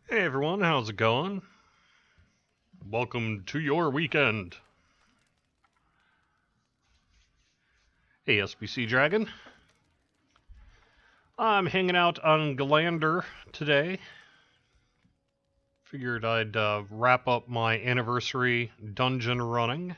Hey everyone, how's it going? Welcome to your weekend. Hey SBC Dragon. I'm hanging out on Galander today. Figured I'd wrap up my anniversary dungeon running.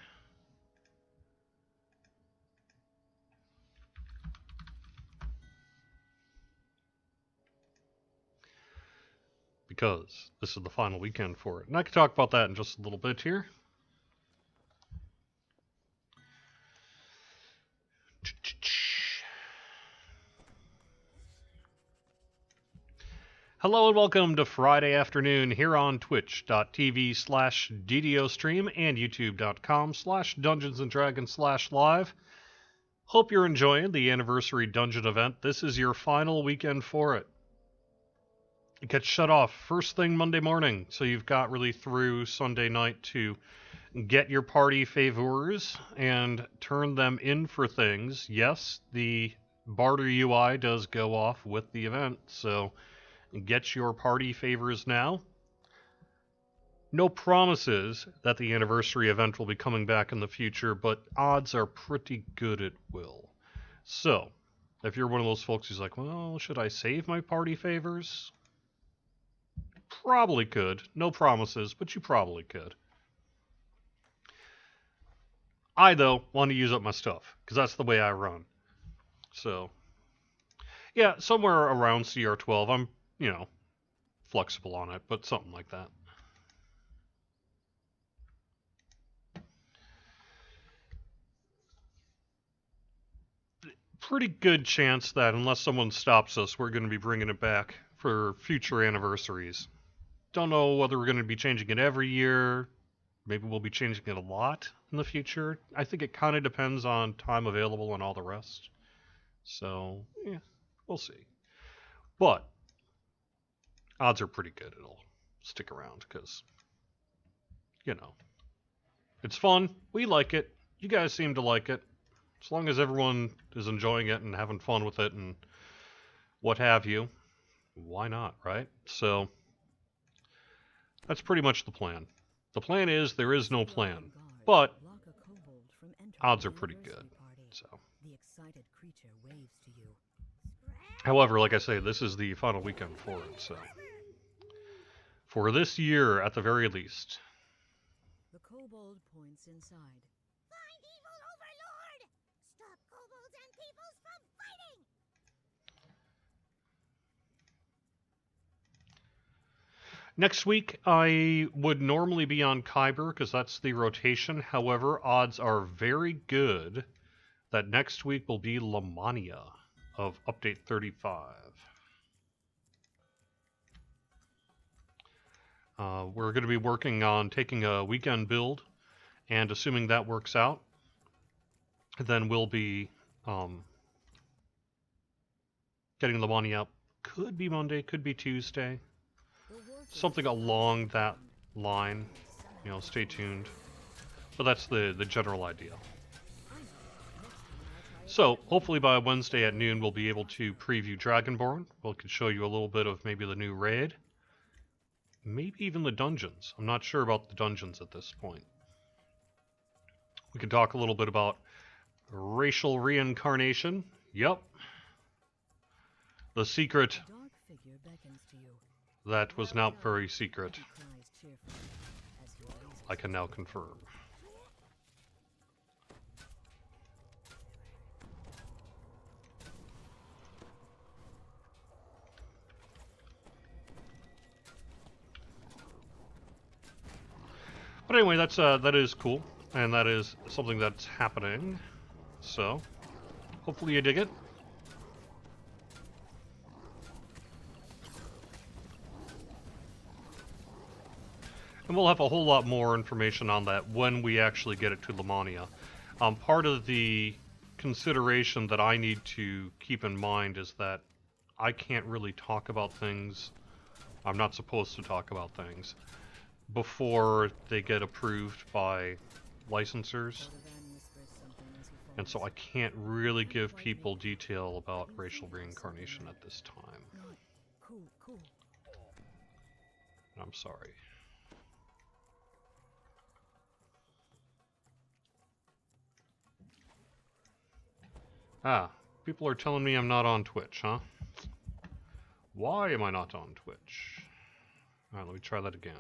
Because this is the final weekend for it. And I can talk about that in just a little bit here. Hello and welcome to Friday afternoon here on twitch.tv/DDO stream and youtube.com/Dungeons & Dragons/live. Hope you're enjoying the anniversary dungeon event. This is your final weekend for it. It gets shut off first thing Monday morning, so you've got really through Sunday night to get your party favors and turn them in for things. Yes, the barter UI does go off with the event, so get your party favors now. No promises that the anniversary event will be coming back in the future, but odds are pretty good it will. So, if you're one of those folks who's like, well, should I save my party favors? Probably could. No promises, but you probably could. I, though, want to use up my stuff, because that's the way I run. So, yeah, somewhere around CR12, I'm, flexible on it, but something like that. Pretty good chance that unless someone stops us, we're going to be bringing it back for future anniversaries. Don't know whether we're going to be changing it every year. Maybe we'll be changing it a lot in the future. I think it kind of depends on time available and all the rest. So, yeah, we'll see. But odds are pretty good it'll stick around because, it's fun. We like it. You guys seem to like it. As long as everyone is enjoying it and having fun with it and what have you, why not, right? So that's pretty much the plan. The plan is there is no plan, but odds are pretty good. So, however, like I say, this is the final weekend for it. So, for this year, at the very least. The kobold points inside. Find evil overlord! Stop kobolds and peoples from fighting! Next week, I would normally be on Kyber because that's the rotation. However, odds are very good that next week will be Lamania of Update 35. We're going to be working on taking a weekend build, and assuming that works out, then we'll be getting Lamania up. Could be Monday, could be Tuesday. Something along that line. Stay tuned. But that's the general idea. So, hopefully by Wednesday at noon, we'll be able to preview Dragonborn. We can show you a little bit of maybe the new raid. Maybe even the dungeons. I'm not sure about the dungeons at this point. We can talk a little bit about racial reincarnation. Yep. The secret that was not very secret, I can now confirm. But anyway, that is cool, and that is something that's happening. So, hopefully you dig it. And we'll have a whole lot more information on that when we actually get it to Lamania. Part of the consideration that I need to keep in mind is that I can't really talk about things. I'm not supposed to talk about things before they get approved by licensors. And so I can't really give people detail about racial reincarnation at this time. I'm sorry. Ah, people are telling me I'm not on Twitch, huh? Why am I not on Twitch? Alright, let me try that again.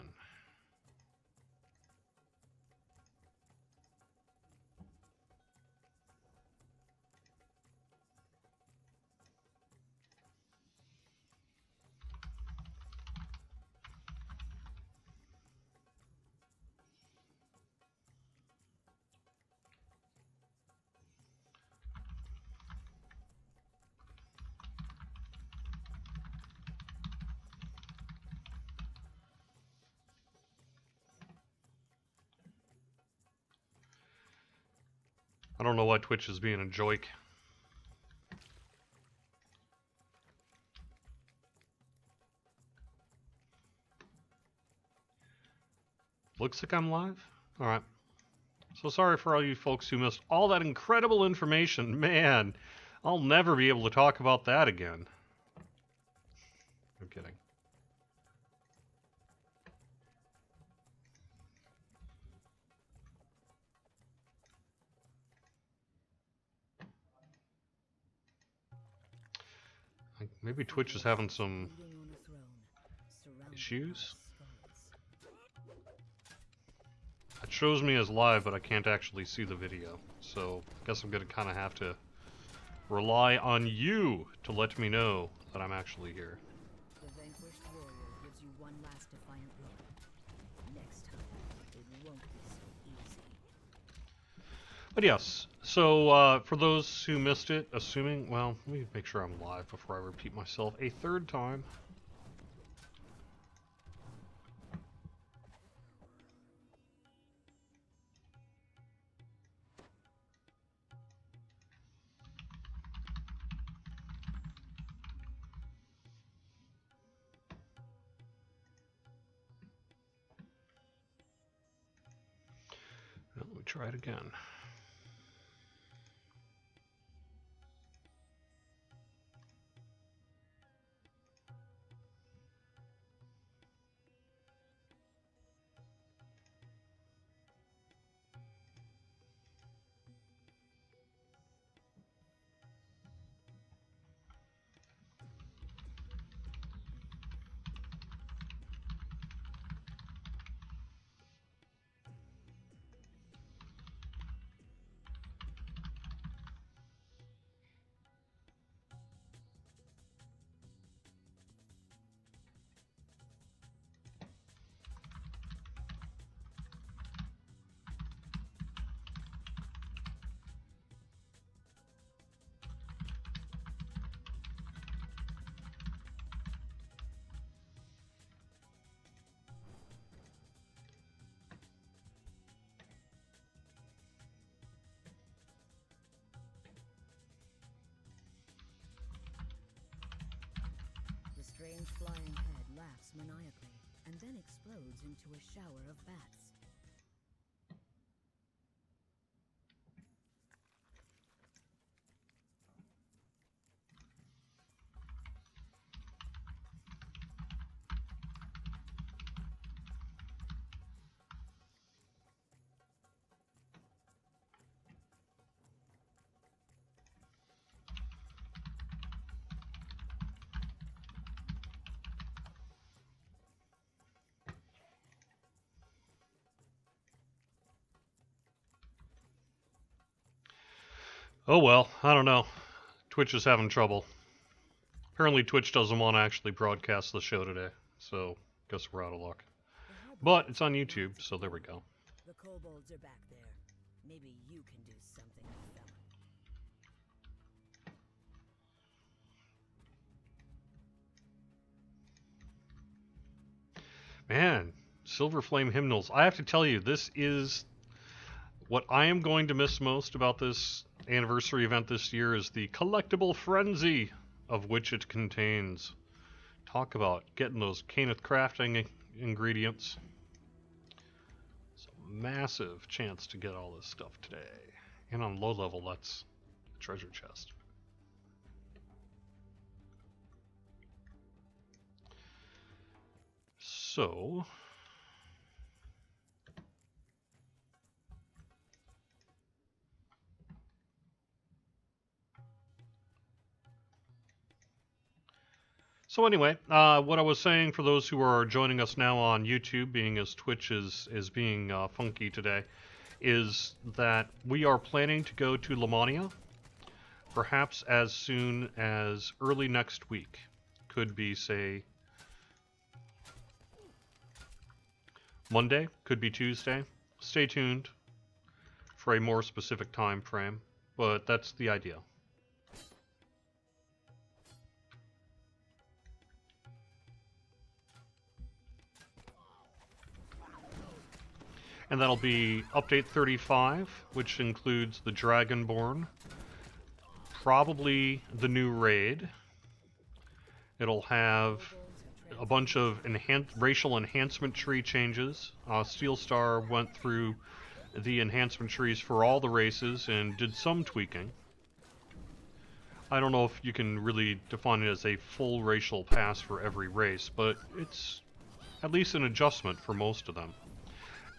I don't know why Twitch is being a joke. Looks like I'm live? Alright. So sorry for all you folks who missed all that incredible information. Man, I'll never be able to talk about that again. I'm kidding. Maybe Twitch is having some issues. It shows me as live, but I can't actually see the video. So I guess I'm going to kind of have to rely on you to let me know that I'm actually here. The vanquished warrior gives you one last defiant look. Next time, it won't be so easy. But yes, so for those who missed it, assuming, well, let me make sure I'm live before I repeat myself a third time. Well, let me try it again. The strange flying head laughs maniacally, and then explodes into a shower of bats. Oh well, I don't know. Twitch is having trouble. Apparently Twitch doesn't want to actually broadcast the show today, so guess we're out of luck. But it's on YouTube, so there we go. The kobolds are back there. Maybe you can do something with them. Man, Silver Flame Hymnals. I have to tell you, this is what I am going to miss most about this anniversary event this year is the collectible frenzy of which it contains. Talk about getting those Kenneth crafting ingredients. It's a massive chance to get all this stuff today. And on low level, that's a treasure chest. So... So anyway, what I was saying for those who are joining us now on YouTube, being as Twitch is being funky today, is that we are planning to go to Lamania, perhaps as soon as early next week. Could be, say, Monday, could be Tuesday. Stay tuned for a more specific time frame, but that's the idea. And that'll be update 35, which includes the Dragonborn, probably the new raid. It'll have a bunch of racial enhancement tree changes. Steelstar went through the enhancement trees for all the races and did some tweaking. I don't know if you can really define it as a full racial pass for every race, but it's at least an adjustment for most of them.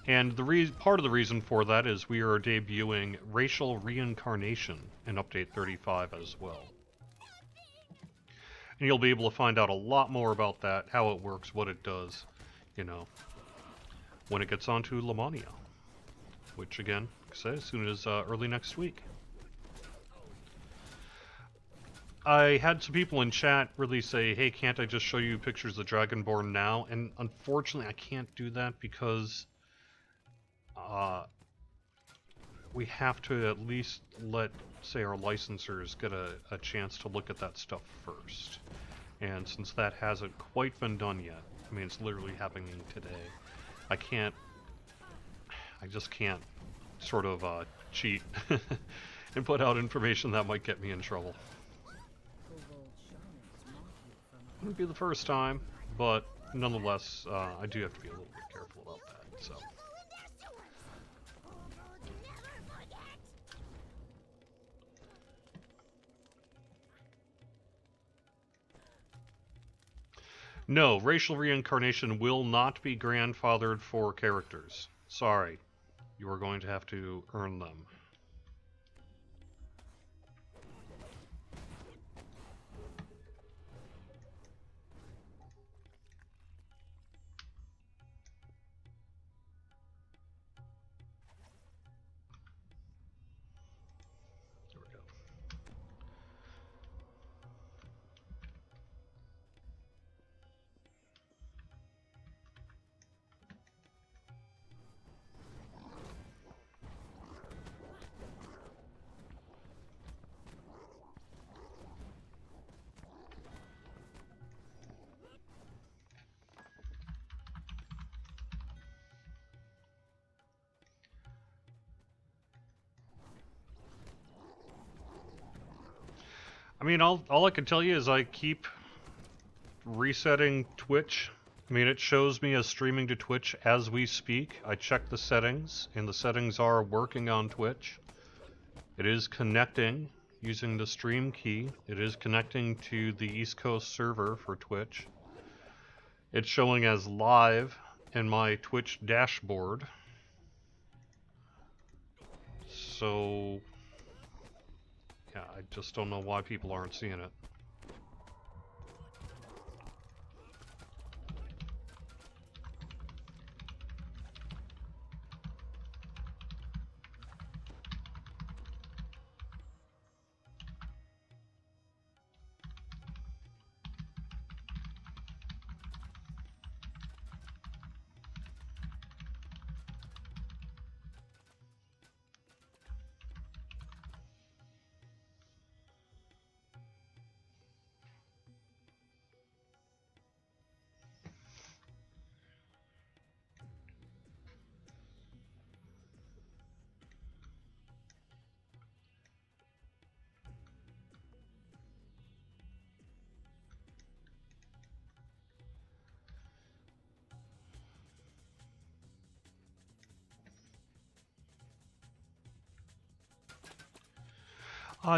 And part of the reason for that is we are debuting racial reincarnation in Update 35 as well. And you'll be able to find out a lot more about that, how it works, what it does, you know, when it gets onto Lamania. Which, again, like I say, as soon as early next week. I had some people in chat really say, hey, can't I just show you pictures of Dragonborn now? And unfortunately, I can't do that because... we have to at least let, say, our licensors get a chance to look at that stuff first. And since that hasn't quite been done yet, I mean, it's literally happening today, I just can't sort of cheat and put out information that might get me in trouble. Wouldn't be the first time, but nonetheless, I do have to be a little bit careful about that, so... No, racial reincarnation will not be grandfathered for characters. Sorry. You are going to have to earn them. There we go. I mean, all I can tell you is I keep resetting Twitch. I mean, it shows me as streaming to Twitch as we speak. I check the settings, and the settings are working on Twitch. It is connecting using the stream key. It is connecting to the East Coast server for Twitch. It's showing as live in my Twitch dashboard. So... yeah, I just don't know why people aren't seeing it.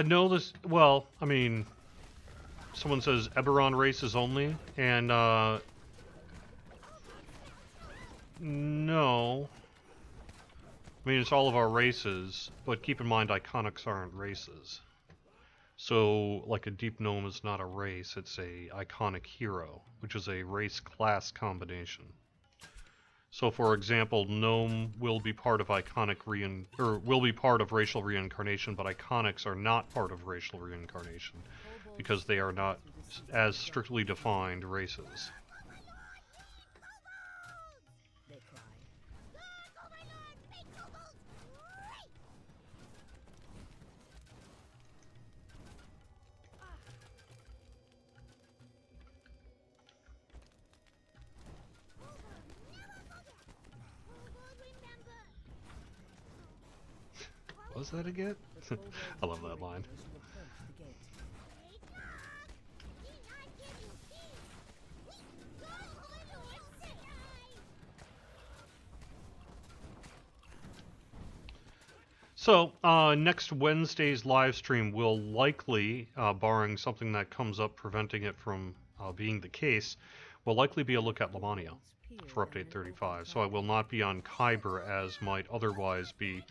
No, well, I mean, someone says Eberron races only, and No. I mean, it's all of our races, but keep in mind iconics aren't races. So, like a deep gnome is not a race, it's a iconic hero, which is a race-class combination. So, for example, gnome will be part of will be part of racial reincarnation, but iconics are not part of racial reincarnation because they are not as strictly defined races. They cry. Look, Overlord! Big kobolds! Right! What was that again? I love that line. So, next Wednesday's live stream will likely, barring something that comes up preventing it from being the case, will likely be a look at Lamania for Update 35. So I will not be on Kyber as might otherwise be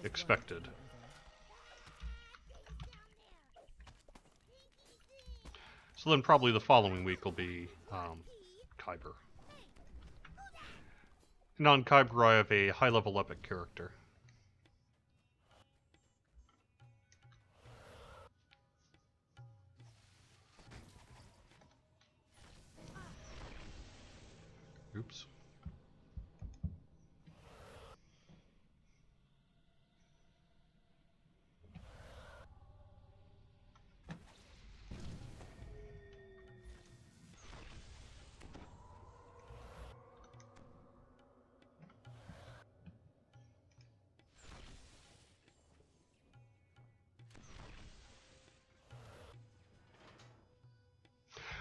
expected. So then probably the following week will be Kyber. And on Kyber I have a high-level epic character. Oops.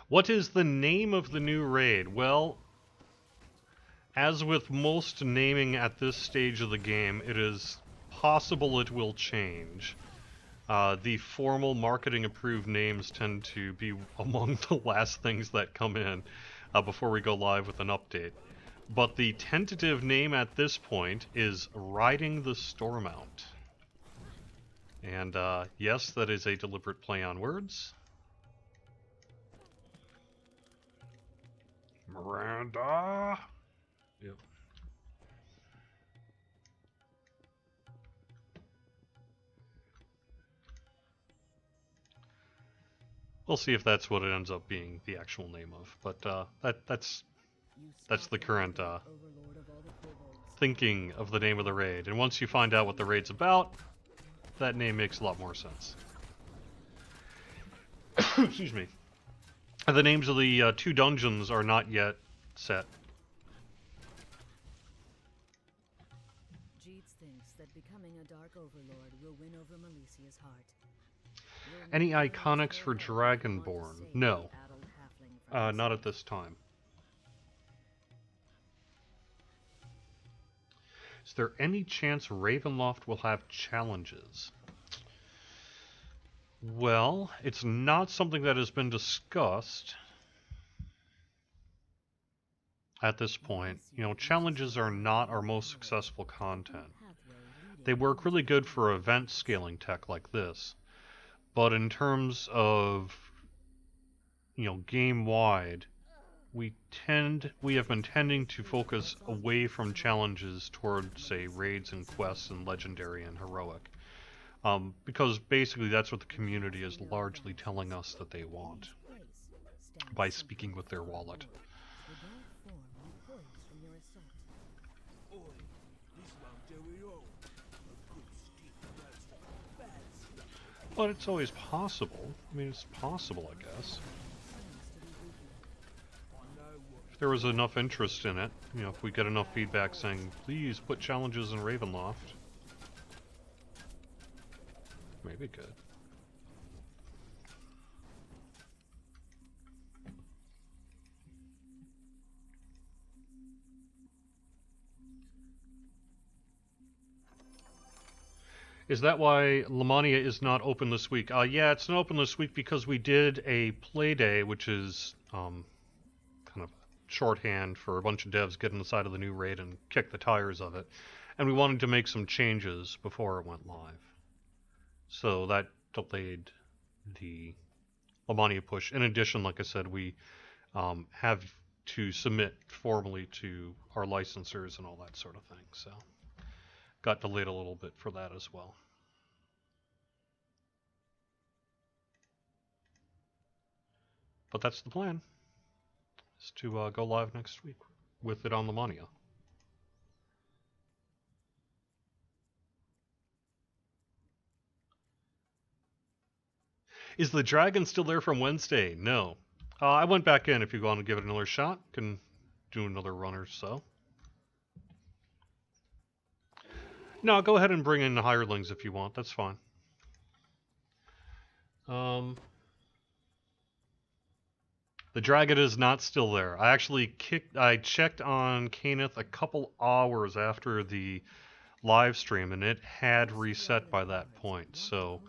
What is the name of the new raid? Well, as with most naming at this stage of the game, it is possible it will change. The formal marketing approved names tend to be among the last things that come in before we go live with an update. But the tentative name at this point is Riding the Stormount. And yes, that is a deliberate play on words. Miranda! Yep. We'll see if that's what it ends up being the actual name of, but that's the current thinking of the name of the raid. And once you find out what the raid's about, that name makes a lot more sense. Excuse me. The names of the 2 dungeons are not yet set. Jeets thinks that becoming a Dark Overlord will win over Melicia's heart. Any iconics for Dragonborn? No. Not at this time. Is there any chance Ravenloft will have challenges? Well, it's not something that has been discussed at this point. You know, challenges are not our most successful content. They work really good for event scaling tech like this. But in terms of, you know, game-wide, we have been tending to focus away from challenges toward, say, raids and quests and legendary and heroic. Because basically that's what the community is largely telling us that they want by speaking with their wallet. But it's always possible. I mean, it's possible, I guess. If there was enough interest in it, you know, if we get enough feedback saying, please put challenges in Ravenloft, maybe it could. Is that why Lamania is not open this week? Yeah, it's not open this week because we did a play day, which is kind of shorthand for a bunch of devs get inside of the new raid and kick the tires of it. And we wanted to make some changes before it went live. So that delayed the Lamania push. In addition, like I said, we have to submit formally to our licensors and all that sort of thing. So got delayed a little bit for that as well. But that's the plan, is to go live next week with it on Lamania. Is the dragon still there from Wednesday? No. I went back in. If you want to give it another shot, can do another run or so. No, go ahead and bring in the hirelings if you want. That's fine. The dragon is not still there. I actually checked on Caneth a couple hours after the live stream, and it had reset by that point. So,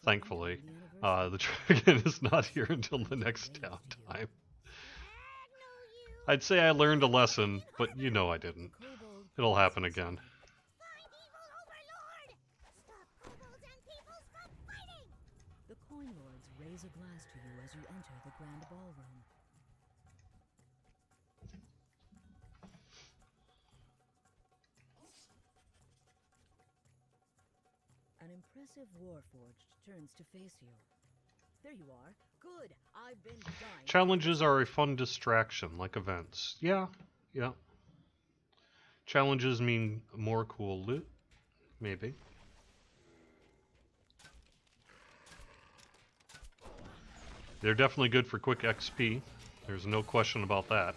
thankfully, the dragon is not here until the next downtime. I'd say I learned a lesson, but you know I didn't. It'll happen again. The coin lords raise a glass to you as you enter the grand ballroom. An impressive warforged turns to face you. There you are. Good. I've been dying. Challenges are a fun distraction, like events. Yeah. Challenges mean more cool loot. Maybe. They're definitely good for quick XP. There's no question about that.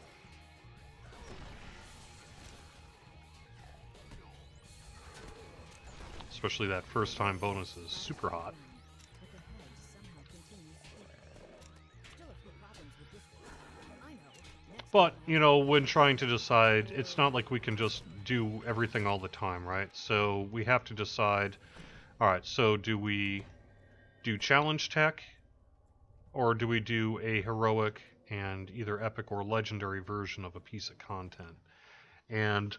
Especially that first time bonus is super hot. But, you know, when trying to decide, it's not like we can just do everything all the time, right? So we have to decide, alright, so do we do challenge tech, or do we do a heroic and either epic or legendary version of a piece of content? And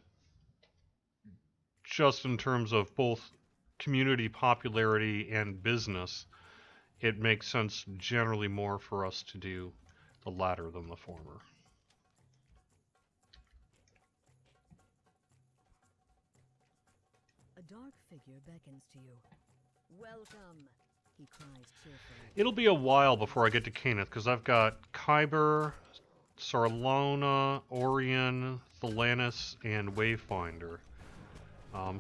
just in terms of both community popularity and business, it makes sense generally more for us to do the latter than the former. A dark figure beckons to you. Welcome, he cries cheerfully. It'll be a while before I get to Caneth, because I've got Kyber, Sarlona, Orion, Thelanis, and Wayfinder.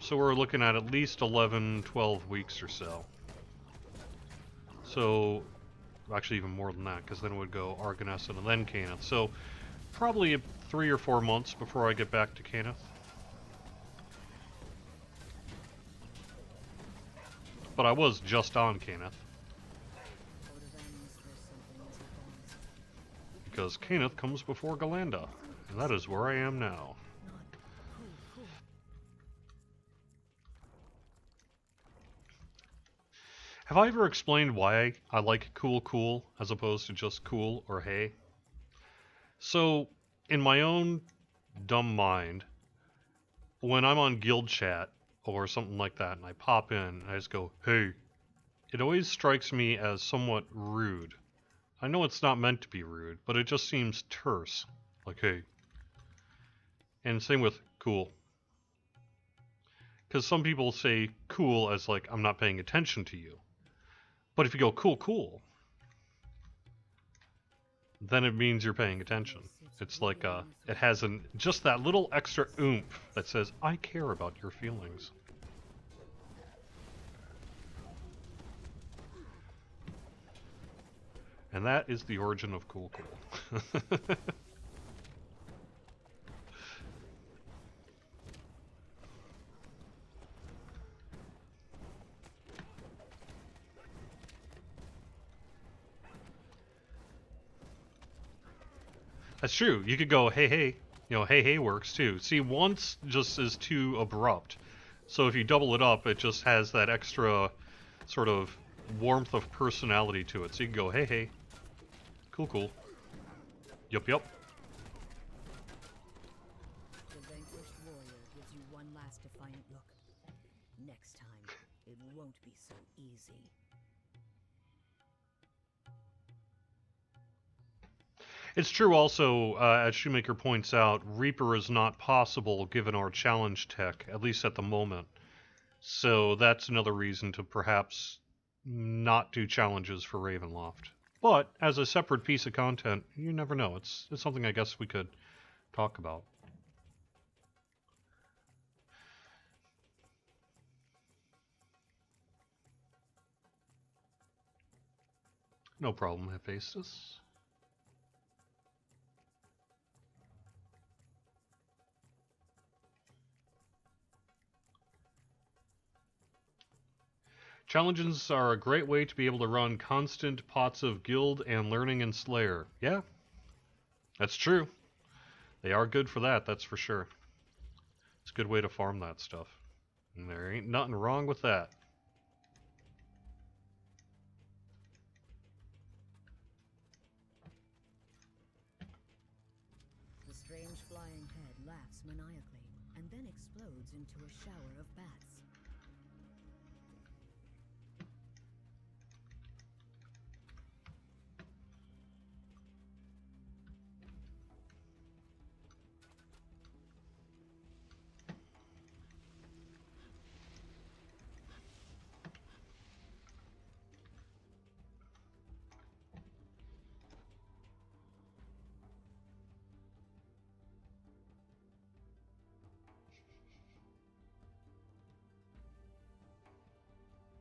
So we're looking at least 11, 12 weeks or so. So, actually even more than that, because then it would go Arganesson and then Caneth. So, probably 3 or 4 months before I get back to Caneth. But I was just on Caneth. Because Caneth comes before Galanda, and that is where I am now. Have I ever explained why I like cool as opposed to just cool or hey? So, in my own dumb mind, when I'm on guild chat or something like that and I pop in and I just go, hey, it always strikes me as somewhat rude. I know it's not meant to be rude, but it just seems terse. Like, hey. And same with cool. Because some people say cool as like, I'm not paying attention to you. But if you go cool, then it means you're paying attention. It's like it has just that little extra oomph that says, I care about your feelings. And that is the origin of cool. That's true. You could go, hey, hey. You know, hey, hey works too. See, once just is too abrupt. So if you double it up, it just has that extra sort of warmth of personality to it. So you can go, hey, hey. Cool. Yup. won't be so easy. It's true also, as Shoemaker points out, Reaper is not possible given our challenge tech, at least at the moment. So that's another reason to perhaps not do challenges for Ravenloft. But as a separate piece of content, you never know. It's something I guess we could talk about. No problem, Hephaestus. Challenges are a great way to be able to run constant pots of guild and learning in Slayer. Yeah, that's true. They are good for that, that's for sure. It's a good way to farm that stuff. And there ain't nothing wrong with that. The strange flying head laughs maniacally and then explodes into a shower of bats.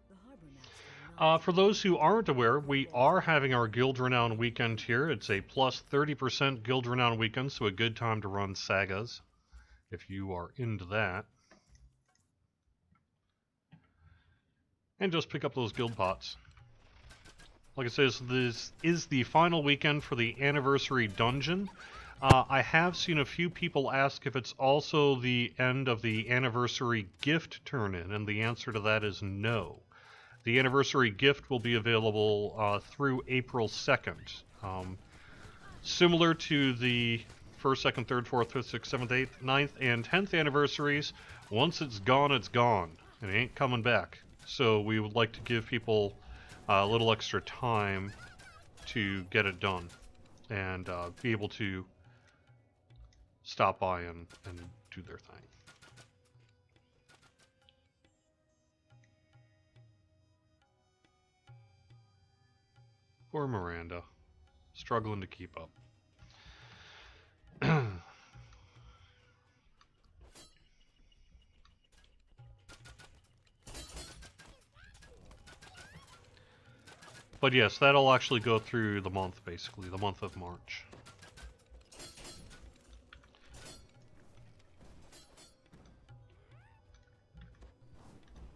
The harbor master For those who aren't aware, we are having our Guild Renown weekend here. It's a plus 30% Guild Renown weekend, so a good time to run sagas, if you are into that. And just pick up those guild pots. Like I said, this is the final weekend for the anniversary dungeon. I have seen a few people ask if it's also the end of the anniversary gift turn-in, and the answer to that is no. The anniversary gift will be available through April 2nd. Similar to the 1st, 2nd, 3rd, 4th, 5th, 6th, 7th, 8th, 9th, and 10th anniversaries, once it's gone, it's gone. It ain't coming back. So we would like to give people a little extra time to get it done and be able to stop by and do their thing. Poor Miranda, struggling to keep up. But yes, that'll actually go through the month, basically, the month of March.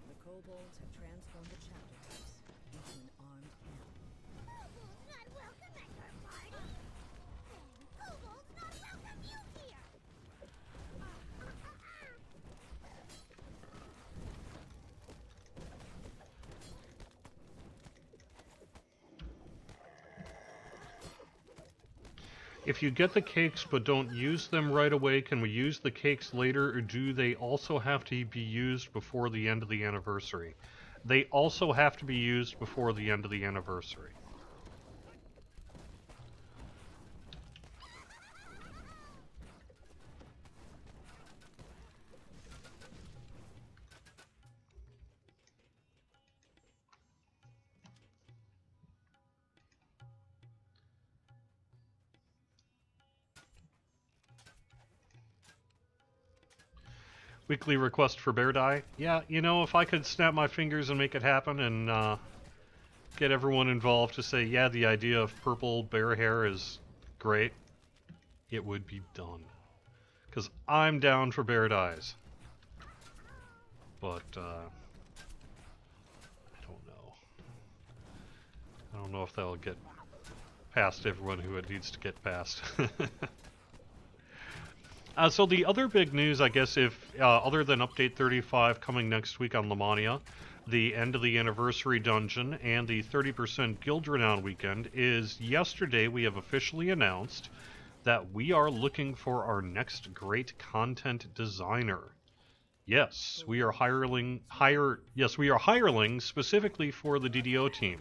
The kobolds have transformed the chapter house into an armed camp. Kobolds not welcome at your party. And kobolds not welcome you here. If you get the cakes but don't use them right away, can we use the cakes later, or do they also have to be used before the end of the anniversary? They also have to be used before the end of the anniversary. Weekly request for bear dye. Yeah, you know, if I could snap my fingers and make it happen and get everyone involved to say, yeah, the idea of purple bear hair is great, it would be done. Because I'm down for bear dyes. But, I don't know. I don't know if that'll get past everyone who it needs to get past. So the other big news, I guess, if other than Update 35 coming next week on Lamania, the end of the anniversary dungeon, and the 30% Guild Renown weekend, is yesterday we have officially announced that we are looking for our next great content designer. Yes, we are yes, we are hireling specifically for the DDO team.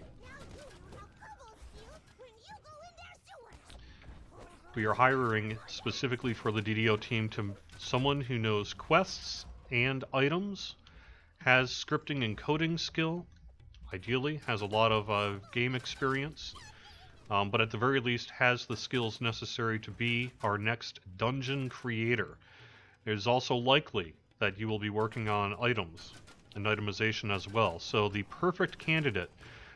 We are hiring specifically for the DDO team to someone who knows quests and items, has scripting and coding skill, ideally has a lot of game experience, but at the very least has the skills necessary to be our next dungeon creator. It is also likely that you will be working on items and itemization as well. So the perfect candidate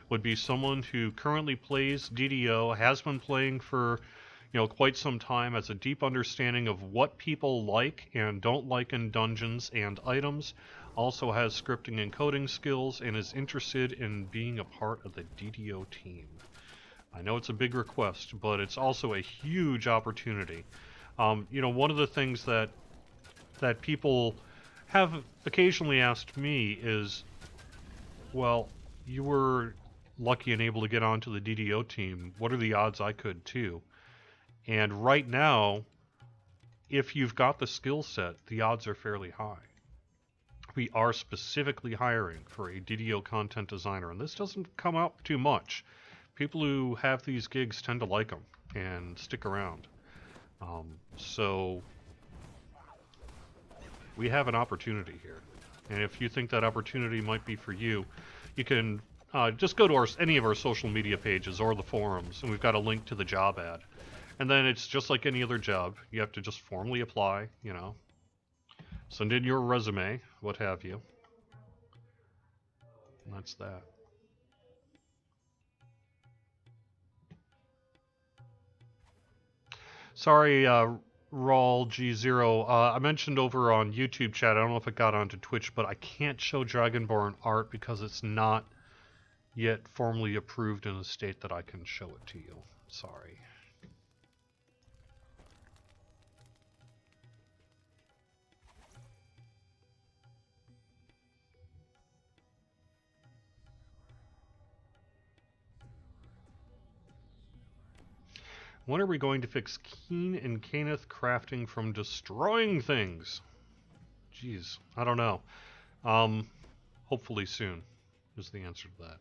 would be someone who currently plays DDO, has been playing for quite some time, has a deep understanding of what people like and don't like in dungeons and items, also has scripting and coding skills, and is interested in being a part of the DDO team. I know it's a big request, but it's also a huge opportunity. One of the things that people have occasionally asked me is, well, you were lucky and able to get onto the DDO team. What are the odds I could too? And right now, if you've got the skill set, the odds are fairly high. We are specifically hiring for a DDO content designer, and this doesn't come up too much. People who have these gigs tend to like them and stick around. So we have an opportunity here. And if you think that opportunity might be for you, you can just go to any of our social media pages or the forums, and we've got a link to the job ad. And then it's just like any other job. You have to just formally apply, send in your resume, what have you. And that's that. Sorry, Rawl G0. I mentioned over on YouTube chat, I don't know if it got onto Twitch, but I can't show Dragonborn art because it's not yet formally approved in a state that I can show it to you. Sorry. When are we going to fix Keen and Kenneth crafting from destroying things? Jeez, I don't know. Hopefully soon is the answer to that.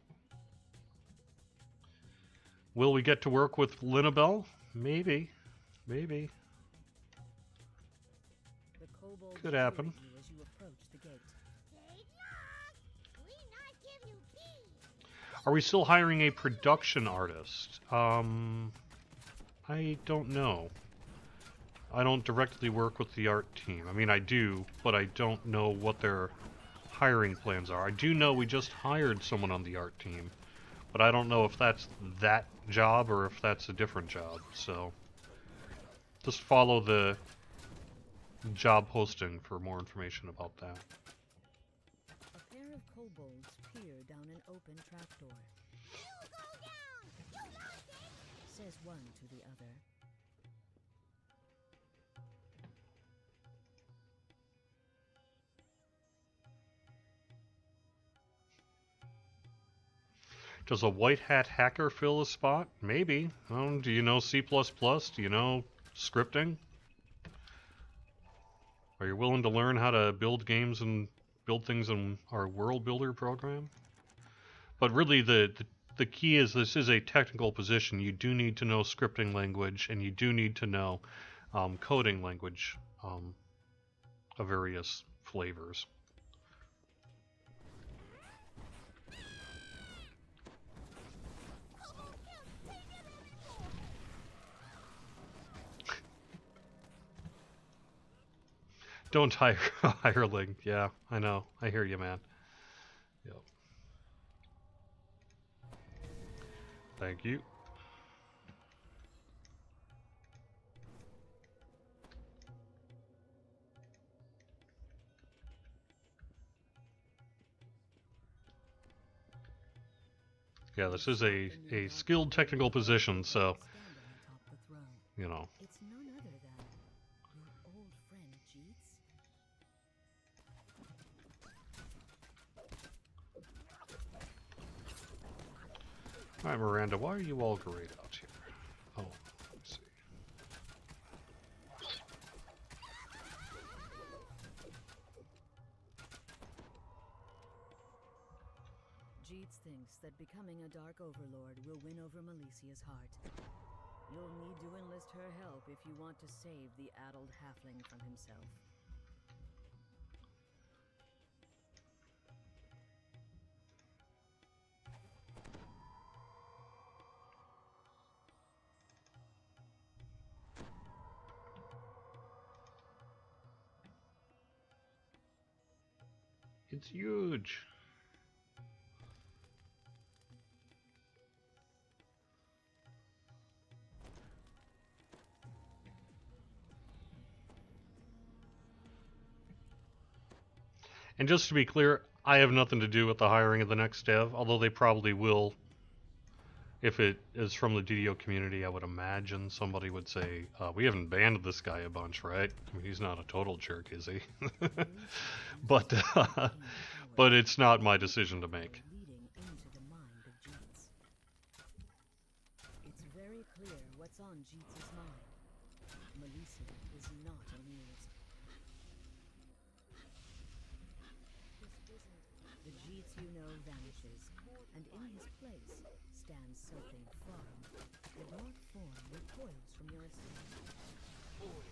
Will we get to work with Linabelle? Maybe. Maybe. Could happen. Are we still hiring a production artist? I don't know. I don't directly work with the art team. I mean, I do, but I don't know what their hiring plans are. I do know we just hired someone on the art team, but I don't know if that's that job or if that's a different job. So just follow the job posting for more information about that. A pair of kobolds peer down an open trapdoor. You go down! You lost it! Says one to the other. Does a white hat hacker fill a spot? Maybe. Do you know C++? Do you know scripting? Are you willing to learn how to build games and build things in our World Builder program? But really the key is this is a technical position. You do need to know scripting language, and you do need to know coding language of various flavors. Don't hire a hireling. Yeah, I know. I hear you, man. Yep. Thank you. Yeah, this is a skilled technical position, so, you know. It's none other than your old friend Jeets. Alright, Miranda, why are you all great out here? Oh, let's see. Jeets thinks that becoming a Dark Overlord will win over Melicia's heart. You'll need to enlist her help if you want to save the addled halfling from himself. It's huge. And just to be clear, I have nothing to do with the hiring of the next dev, although they probably will. If it is from the DDO community, I would imagine somebody would say, we haven't banned this guy a bunch, right? I mean, he's not a total jerk, is he? but, but it's not my decision to make. Leading into the mind of Jeets. It's very clear what's on Jeets' mind. Melicia is not amused. The Jeets you know vanishes, and in his place stands something foreign. The dark form recoils from your estate. Boy,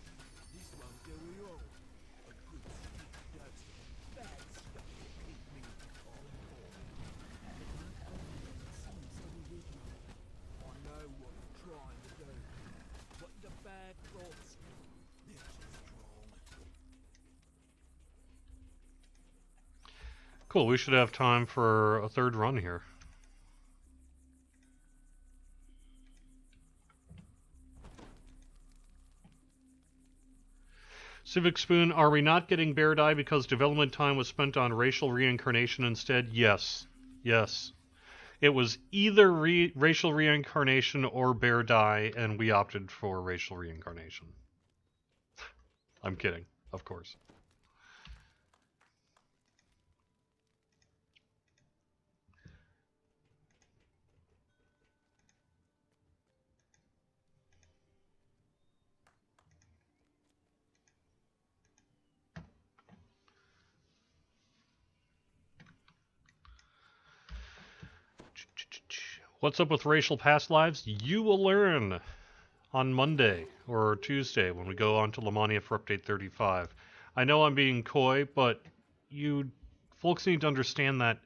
this won't do at all. A good stick does bad stuff to keep me on board. The dark form seems to be weakening. I know what you're trying to do, but the bad thoughts, they're too strong. Cool, we should have time for a third run here. Civic Spoon, are we not getting Bear Die because development time was spent on racial reincarnation instead? Yes. Yes. It was either racial reincarnation or Bear Die, and we opted for racial reincarnation. I'm kidding, of course. What's up with racial past lives? You will learn on Monday or Tuesday when we go on to Lamania for update 35. I know I'm being coy, but you folks need to understand that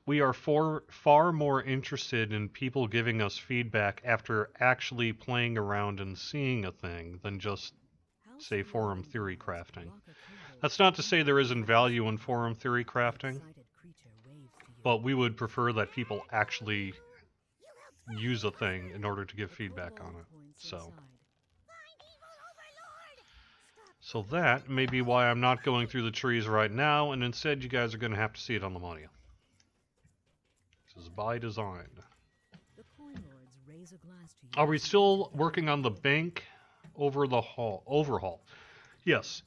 we are far more interested in people giving us feedback after actually playing around and seeing a thing than just, say, forum theory crafting. That's not to say there isn't value in forum theory crafting, but we would prefer that people actually use a thing in order to give feedback on it. So that may be why I'm not going through the trees right now, and instead you guys are going to have to see it on Lamania. This is by design. Are we still working on the bank overhaul? Yes.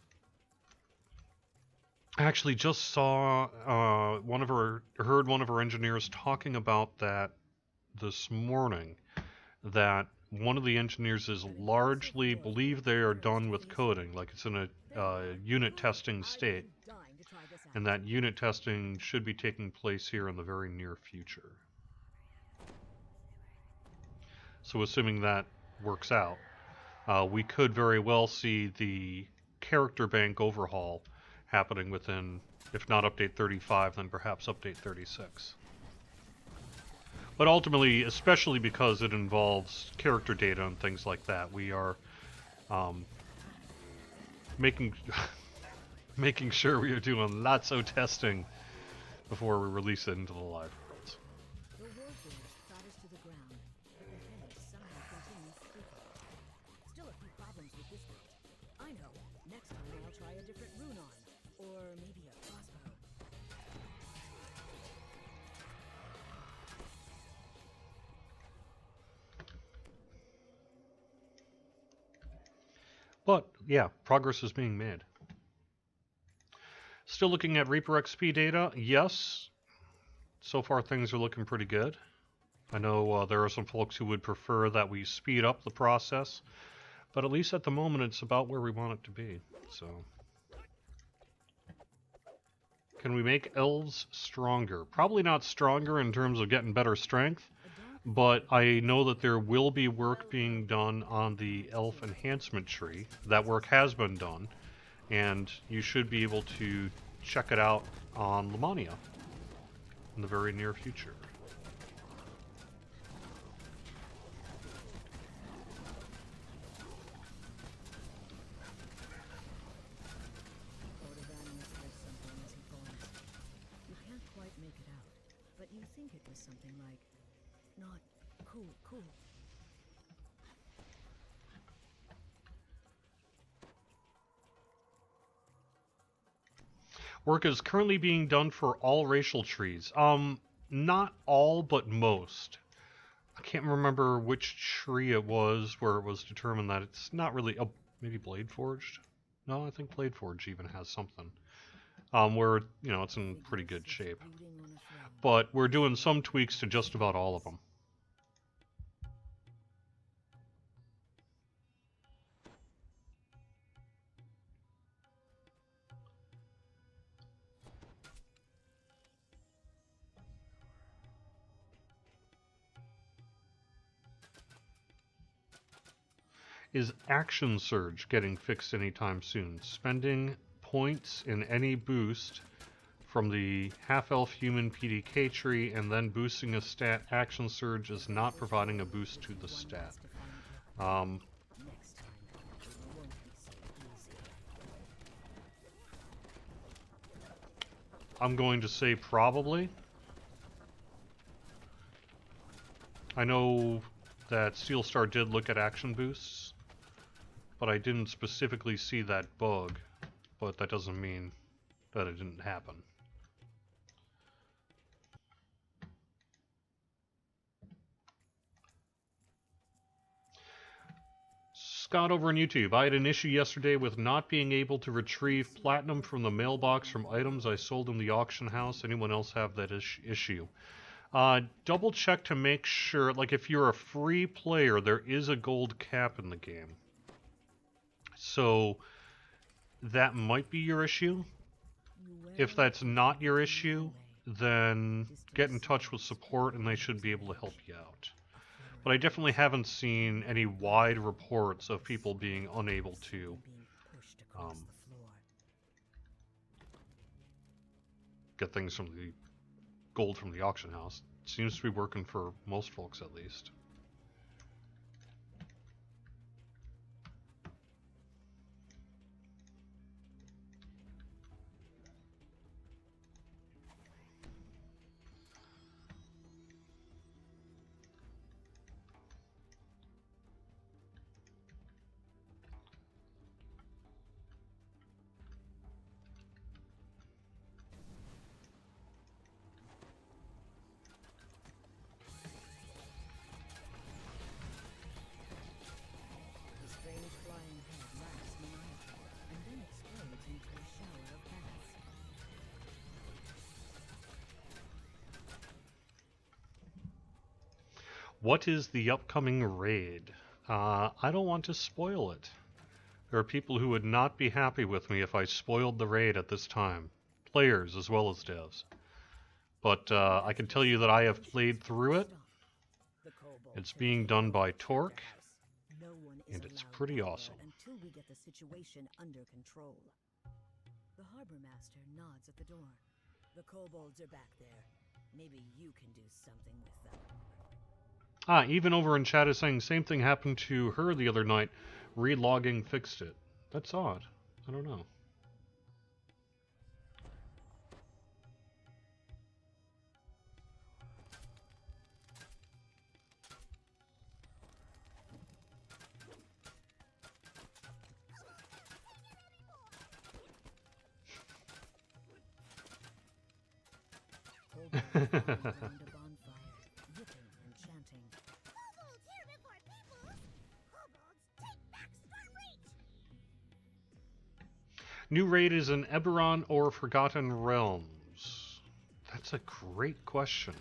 I actually just saw heard one of our engineers talking about that this morning, that one of the engineers is largely believe they are done with coding, like it's in a unit testing state, and that unit testing should be taking place here in the very near future. So assuming that works out, we could very well see the character bank overhaul happening within, if not update 35, then perhaps update 36. But ultimately, especially because it involves character data and things like that, we are making sure we are doing lots of testing before we release it into the live worlds. The warforged clatters to the ground, but the head somehow continues speaking. Still a few problems with this one. I know. Next time I'll try a different rune on, or maybe a crossbow. But, yeah, progress is being made. Still looking at Reaper XP data? Yes. So far things are looking pretty good. I know there are some folks who would prefer that we speed up the process, but at least at the moment it's about where we want it to be. So, Can we make elves stronger? Probably not stronger in terms of getting better strength, but I know that there will be work being done on the elf enhancement tree. That work has been done, and you should be able to check it out on Lamania in the very near future. Cordovan must hear something as he falls. You can't quite make it out, but you think it was something like, not cool, cool. Work is currently being done for all racial trees. Not all, but most. I can't remember which tree it was where it was determined that it's not really... Oh, maybe Blade Forged? No, I think Blade Forge even has something. Where, you know, it's in pretty good shape. Brooding on a throne. But we're doing some tweaks to just about all of them. Is Action Surge getting fixed anytime soon? Spending points in any boost from the half-elf human PDK tree and then boosting a stat Action Surge is not providing a boost to the stat. Next time, it won't be so easy. I'm going to say probably. I know that Steelstar did look at action boosts, but I didn't specifically see that bug, but that doesn't mean that it didn't happen. Scott over on YouTube. I had an issue yesterday with not being able to retrieve platinum from the mailbox from items I sold in the auction house. Anyone else have that issue? Double check to make sure, like if you're a free player, there is a gold cap in the game. So that might be your issue. If that's not your issue, then get in touch with support and they should be able to help you out. But I definitely haven't seen any wide reports of people being unable to get things from the gold from the auction house. It seems to be working for most folks at least. The strange flying head laughs maniacally, and then explodes into a shower of cats. What is the upcoming raid? I don't want to spoil it. There are people who would not be happy with me if I spoiled the raid at this time. Players as well as devs. But I can tell you that I have played through it. The kobold It's being done by Torque, no one is and it's allowed pretty in there awesome. until we get the situation under control. The harbor master nods at the door. The kobolds are back there. Maybe you can do something with them. Even over in chat is saying same thing happened to her the other night. Relogging fixed it. That's odd. I don't know. Kobolds gather around a bonfire, yipping and chanting. Kobolds here before peoples! Kobolds, take back Storm Reach! New raid is in Eberron or Forgotten Realms? That's a great question.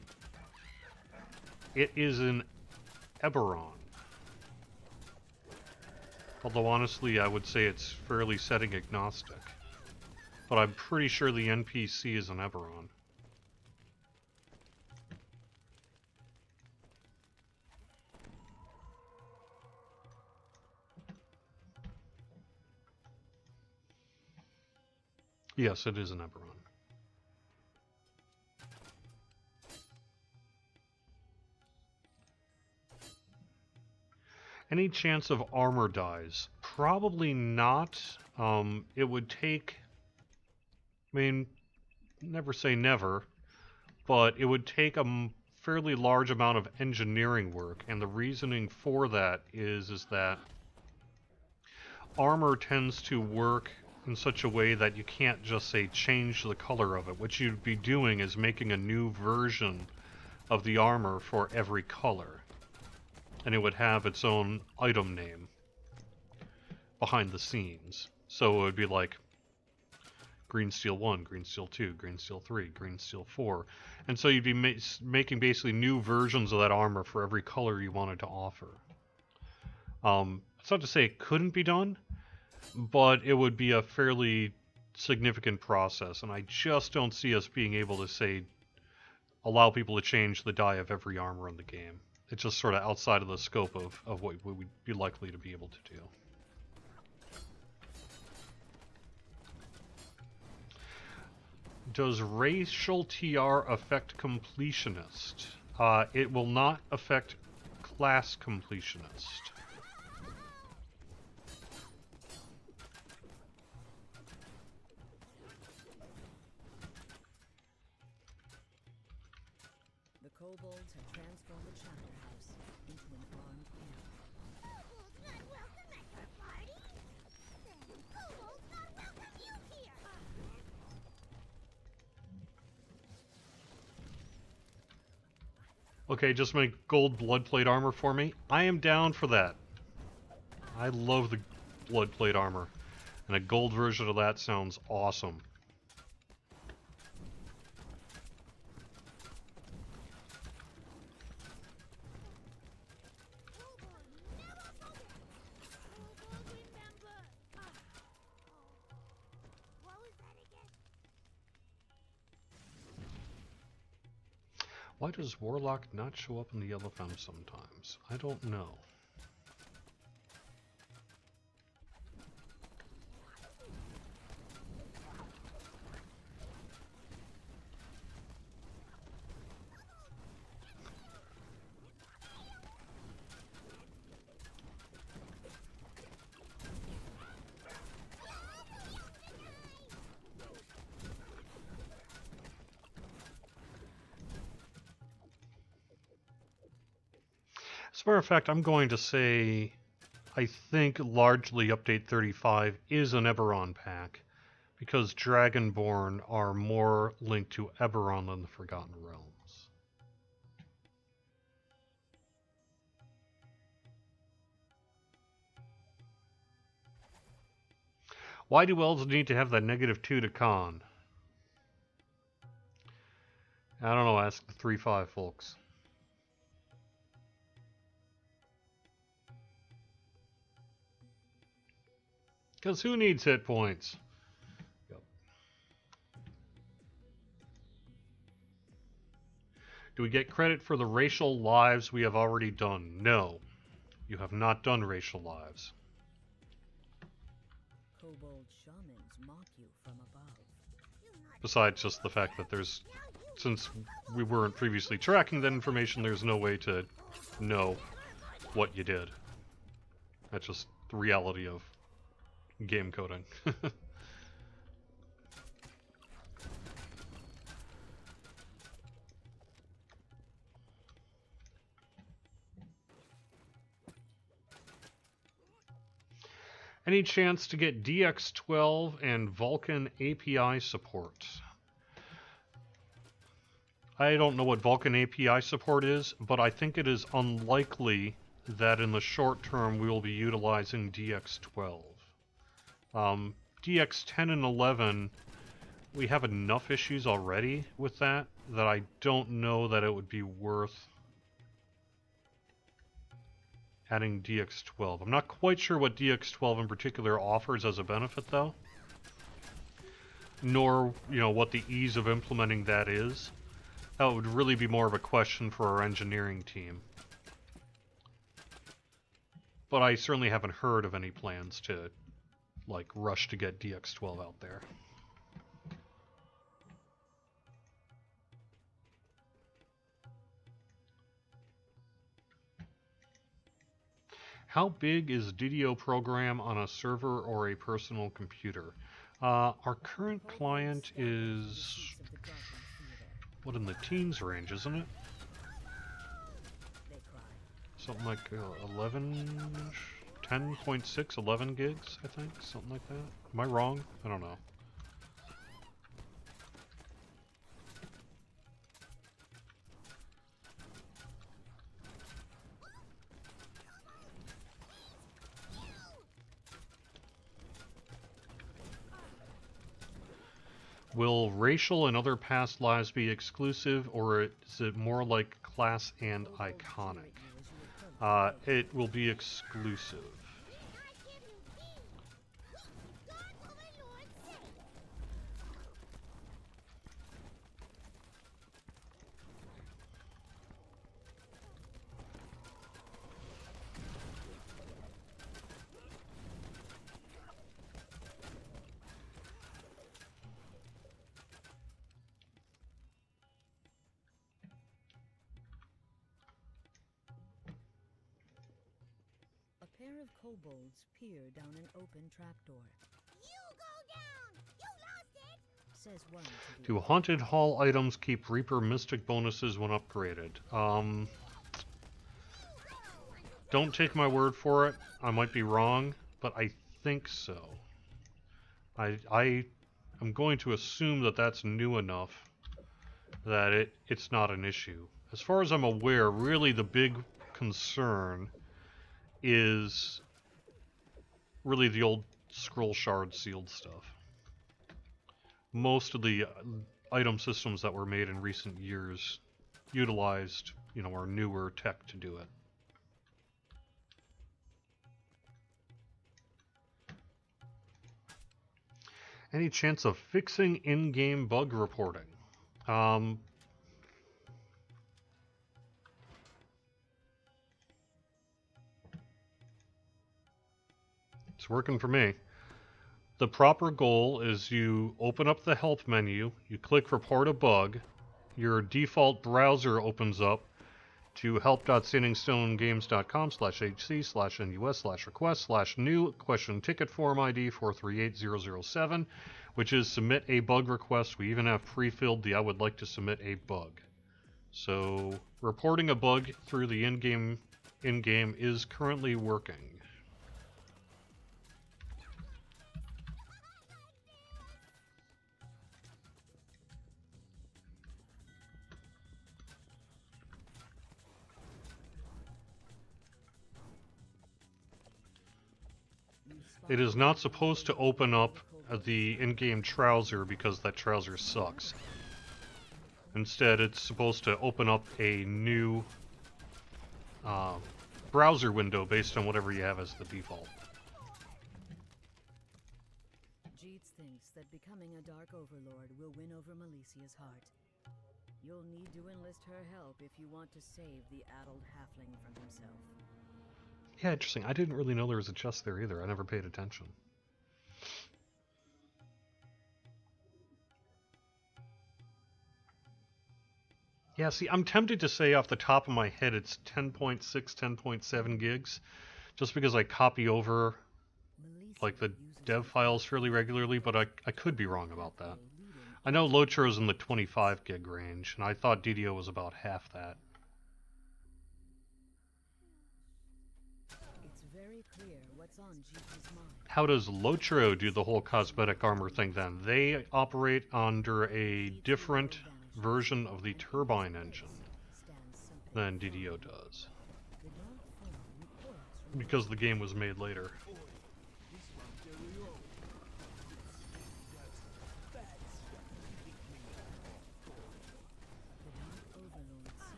It is in Eberron. Although honestly, I would say it's fairly setting agnostic. but I'm pretty sure the NPC is an Eberron. Yes, it is an Eberron. Any chance of armor dies? Probably not. It would take... I mean, never say never, but it would take a fairly large amount of engineering work, and the reasoning for that is that armor tends to work in such a way that you can't just say change the color of it. What you'd be doing is making a new version of the armor for every color, and it would have its own item name behind the scenes. So it would be like Green Steel 1, Green Steel 2, Green Steel 3, Green Steel 4. And so you'd be making basically new versions of that armor for every color you wanted to offer. It's not to say it couldn't be done, but it would be a fairly significant process, and I just don't see us being able to say allow people to change the dye of every armor in the game. It's just sort of outside of the scope of what we'd be likely to be able to do. Does racial TR affect completionist? It will not affect class completionist. The kobolds have transformed the chapter house into an armed camp. Kobolds not welcome at your party? Then kobolds not welcome you here! Okay, just make gold bloodplate armor for me. I am down for that. I love the bloodplate armor, and a gold version of that sounds awesome. Kobold never forget! Kobold remember! What was that again? Why does Warlock not show up in the LFM sometimes? I don't know. As a matter of fact, I'm going to say I think largely Update 35 is an Eberron pack, because Dragonborn are more linked to Eberron than the Forgotten Realms. Why do elves need to have that -2 to con? I don't know, ask the 3-5 folks. Because who needs hit points? Yep. Do we get credit for the racial lives we have already done? No. You have not done racial lives. Kobold shamans mock you from above. Besides just the fact that there's, since we weren't previously tracking that information, there's no way to know what you did. That's just the reality of game coding. Any chance to get DX12 and Vulkan API support? I don't know what Vulkan API support is, but I think it is unlikely that in the short term we will be utilizing DX12. DX10 and 11, we have enough issues already with that I don't know that it would be worth adding DX12. I'm not quite sure what DX12 in particular offers as a benefit, though. nor, you know, what the ease of implementing that is. That would really be more of a question for our engineering team. But I certainly haven't heard of any plans to, like, rush to get DX12 out there. How big is DDO program on a server or a personal computer? Our current client is, what, in the teens range, isn't it? Something like 10.6, 11 gigs, I think, something like that. Am I wrong? I don't know. Will racial and other past lives be exclusive, or is it more like class and iconic? It will be exclusive. A pair of kobolds peer down an open trapdoor. You go down! You lost it! Says one to the Do Haunted Hall items keep Reaper Mystic bonuses when upgraded? Don't take my word for it. I might be wrong, but I think so. I am going to assume that that's new enough that it's not an issue. As far as I'm aware, really the big concern is really the old scroll shard sealed stuff. Most of the item systems that were made in recent years utilized, you know, our newer tech to do it. Any chance of fixing in-game bug reporting? It's working for me. The proper goal is you open up the help menu, you click report a bug, your default browser opens up to help.standingstonegames.com/hc/nus/request/new ticket form ID 438007, which is submit a bug request. We even have pre-filled the I would like to submit a bug. So reporting a bug through the in-game is currently working. It is not supposed to open up the in-game trouser because that trouser sucks. Instead, it's supposed to open up a new browser window based on whatever you have as the default. Jeets thinks that becoming a Dark Overlord will win over Melicia's heart. You'll need to enlist her help if you want to save the addled halfling from himself. Yeah, interesting. I didn't really know there was a chest there either. I never paid attention. Yeah, see, I'm tempted to say off the top of my head it's 10.6, 10.7 gigs, just because I copy over like the dev files fairly regularly, but I could be wrong about that. I know Lotro's in the 25 gig range, and I thought DDO was about half that. It's very clear what's on Jeets' mind. How does Lotro do the whole cosmetic armor thing then? They operate under a different version of the turbine engine than DDO does, because the game was made later.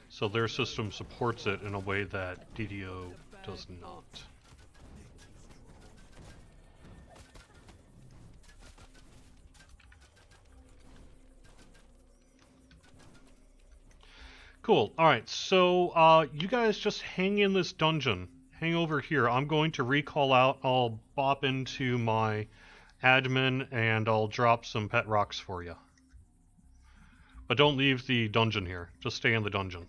So their system supports it in a way that DDO does not. Cool. All right. So you guys just hang in this dungeon. Hang over here. I'm going to recall out. I'll bop into my admin and I'll drop some pet rocks for you. But don't leave the dungeon here. Just stay in the dungeon.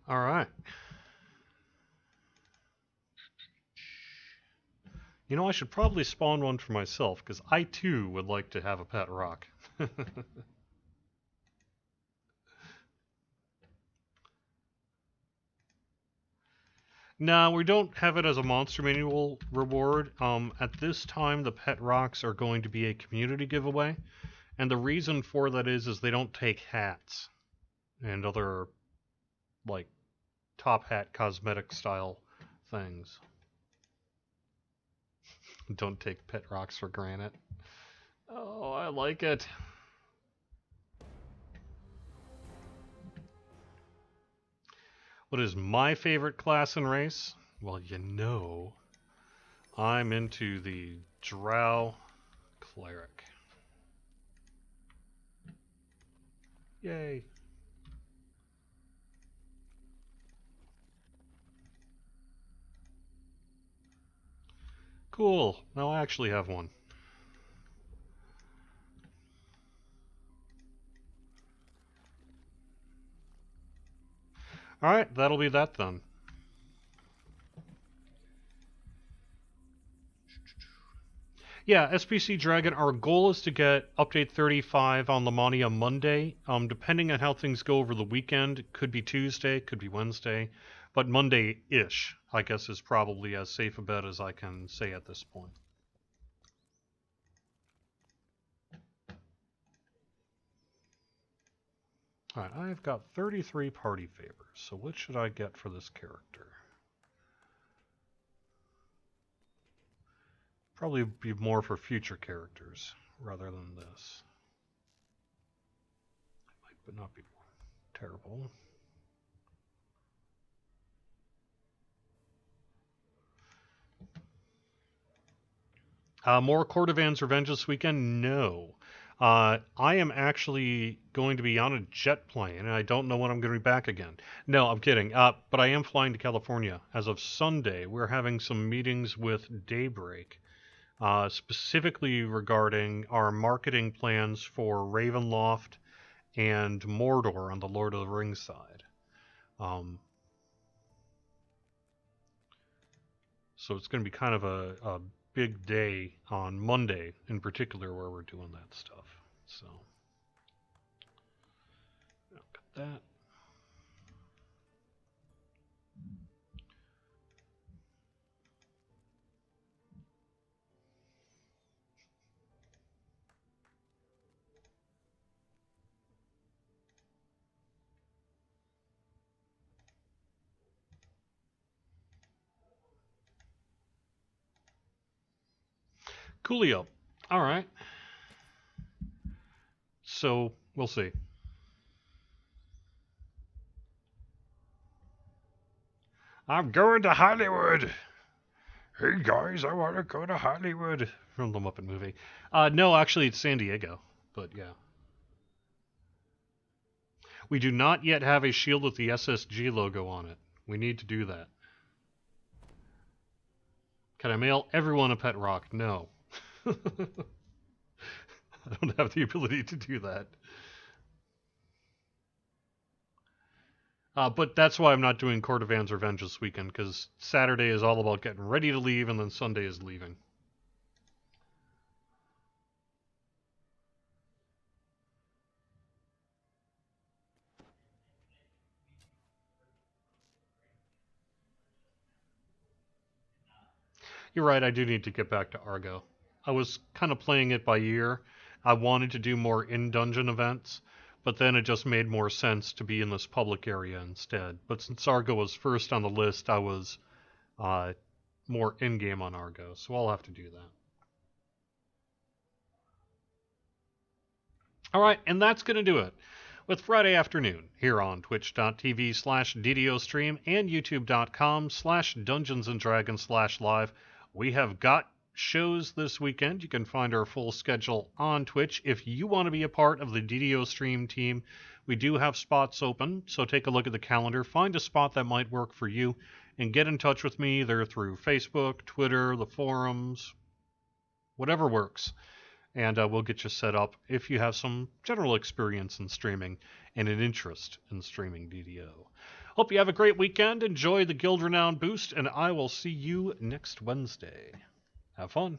All right. You know, I should probably spawn one for myself, because I too would like to have a pet rock. No, we don't have it as a monster manual reward. At this time, the pet rocks are going to be a community giveaway, and the reason for that is they don't take hats and other, like, top hat cosmetic style things. Don't take pet rocks for granted. Oh, I like it. What is my favorite class and race? Well, you know, I'm into the Drow Cleric. Yay. Cool. Now I actually have one. Alright, that'll be that then. Yeah, SPC Dragon, our goal is to get update 35 on Lamania Monday. Depending on how things go over the weekend, it could be Tuesday, could be Wednesday, but Monday-ish, I guess, is probably as safe a bet as I can say at this point. Alright, I've got 33 party favors, so what should I get for this character? Probably be more for future characters rather than this. It might not be terrible. More Cordovan's Revenge this weekend? No. I am actually going to be on a jet plane, and I don't know when I'm going to be back again. No, I'm kidding. But I am flying to California. As of Sunday, we're having some meetings with Daybreak, specifically regarding our marketing plans for Ravenloft and Mordor on the Lord of the Rings side. So it's going to be kind of a big day on Monday in particular where we're doing that stuff. So, got that. Coolio. All right. So, we'll see. I'm going to Hollywood. Hey guys, I want to go to Hollywood. From the Muppet movie. No, actually, it's San Diego. But yeah. We do not yet have a shield with the SSG logo on it. We need to do that. Can I mail everyone a pet rock? No. I don't have the ability to do that. But that's why I'm not doing Cordovan's Revenge this weekend, because Saturday is all about getting ready to leave, and then Sunday is leaving. You're right, I do need to get back to Argo. I was kind of playing it by ear. I wanted to do more in-dungeon events, but then it just made more sense to be in this public area instead. But since Argo was first on the list, I was more in-game on Argo, so I'll have to do that. Alright, and that's going to do it with Friday afternoon here on twitch.tv/DDO stream and youtube.com/Dungeons & Dragons/live. We have got shows this weekend. You can find our full schedule on Twitch. If you want to be a part of the DDO stream team, we do have spots open, so take a look at the calendar, find a spot that might work for you, and get in touch with me either through Facebook, Twitter, the forums, whatever works. And we'll get you set up if you have some general experience in streaming and an interest in streaming DDO. Hope you have a great weekend. Enjoy the Guild Renown boost, and I will see you next Wednesday. Have fun.